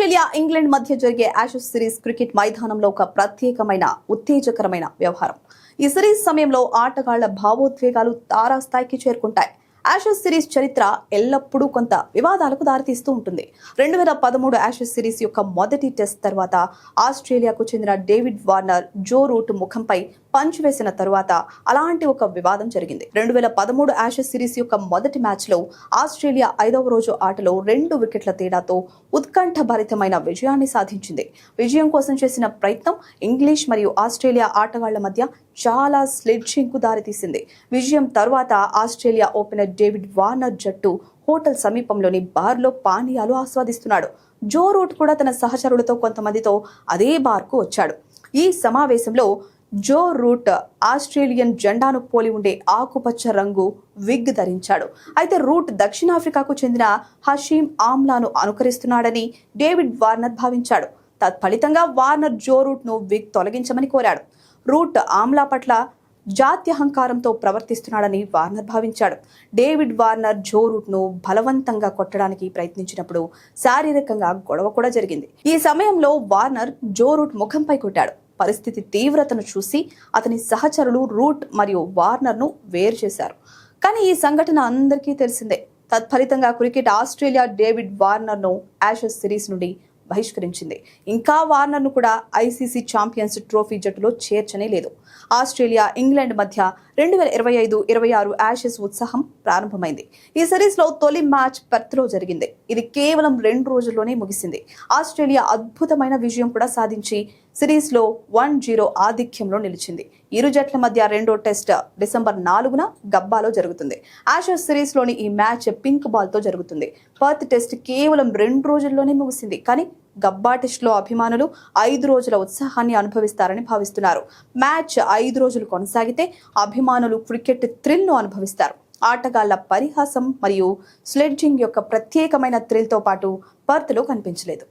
Australia England మధ్య జరిగే Ashes series cricket మైదానంలో ఒక ప్రత్యేకమైన ఉత్తేజకరమైన వ్యవహారం. ఈ సిరీస్ సమయంలో ఆటగాళ్ల భావోద్వేగాలు తారాస్థాయికి చేరుకుంటాయి. యాషెస్ సిరీస్ చరిత్ర ఎల్లప్పుడూ కొంత వివాదాలకు దారితీస్తూ ఉంటుంది. 2013 యాషెస్ సిరీస్ యొక్క మొదటి టెస్ట్ తర్వాత ఆస్ట్రేలియాకు చెందిన డేవిడ్ వార్నర్ జో రూట్ ముఖంపై పంచ్ వేసిన తరువాత అలాంటి ఒక వివాదం జరిగింది. 2013 యాషెస్ సిరీస్ యొక్క మొదటి మ్యాచ్ లో ఆస్ట్రేలియా 5వ రోజు ఆటలో 2 వికెట్ల తేడాతో ఉత్కంఠభరితమైన విజయాన్ని సాధించింది. విజయం కోసం చేసిన ప్రయత్నం ఇంగ్లీష్ మరియు ఆస్ట్రేలియా ఆటగాళ్ల మధ్య చాలా స్లెడ్జింగ్ కు దారితీసింది. విజయం తరువాత ఆస్ట్రేలియా ఓపెనర్ డేవిడ్ వార్నర్ జట్టు హోటల్ సమీపంలోని బార్లో పానీయాలు ఆస్వాదిస్తున్నాడు. జో రూట్ కూడా తన సహచరులతో కొంతమందితో అదే బార్కు వచ్చాడు. ఈ సమావేశంలో జో రూట్ ఆస్ట్రేలియన్ జెండాను పోలి ఉండే ఆకుపచ్చ రంగు విగ్ ధరించాడు. అయితే రూట్ దక్షిణాఫ్రికాకు చెందిన హషీమ్ ఆమ్లాను అనుకరిస్తున్నాడని డేవిడ్ వార్నర్ భావించాడు. తత్ఫలితంగా వార్నర్ జో రూట్ ను విగ్ తొలగించమని కోరాడు. రూట్ ఆమ్లా పట్ల జాత్యహంకారంతో ప్రవర్తిస్తున్నాడని వార్నర్ భావించాడు. డేవిడ్ వార్నర్ జో రూట్ ను బలవంతంగా కొట్టడానికి ప్రయత్నించినప్పుడు శారీరకంగా గొడవ కూడా జరిగింది. ఈ సమయంలో వార్నర్ జో రూట్ ముఖంపై కొట్టాడు. పరిస్థితి తీవ్రతను చూసి అతని సహచరులు రూట్ మరియు వార్నర్ ను వేరు చేశారు. కానీ ఈ సంఘటన అందరికీ తెలిసిందే. తత్ఫలితంగా క్రికెట్ ఆస్ట్రేలియా డేవిడ్ వార్నర్ ను యాషెస్ సిరీస్ నుండి బహిష్కరించింది. ఇంకా వార్నర్ ను కూడా ఐసీసీ ఛాంపియన్స్ ట్రోఫీ జట్టులో చేర్చనే లేదు. ఆస్ట్రేలియా ఇంగ్లాండ్ మధ్య 2025-26 యాషెస్ ఉత్సాహం ప్రారంభమైంది. ఈ సిరీస్ లో తొలి మ్యాచ్ పెర్త్ లో జరిగింది. ఇది కేవలం 2 రోజుల్లోనే ముగిసింది. ఆస్ట్రేలియా అద్భుతమైన విజయం కూడా సాధించి సిరీస్ లో 1-0 ఆధిక్యంలో నిలిచింది. ఇరు జట్ల మధ్య రెండో టెస్ట్ డిసెంబర్ 4న గబ్బాలో జరుగుతుంది. యాషెస్ సిరీస్ లోని ఈ మ్యాచ్ పింక్ బాల్ తో జరుగుతుంది. పర్త్ టెస్ట్ కేవలం 2 రోజుల్లోనే ముగిసింది. కానీ గబ్బా టెస్ట్ లో అభిమానులు 5 రోజుల ఉత్సాహాన్ని అనుభవిస్తారని భావిస్తున్నారు. మ్యాచ్ 5 రోజులు కొనసాగితే అభిమానులు క్రికెట్ థ్రిల్ ను అనుభవిస్తారు. ఆటగాళ్ల పరిహాసం మరియు స్లెడ్జింగ్ యొక్క ప్రత్యేకమైన థ్రిల్ తో పాటు పర్త్ లో కనిపించలేదు.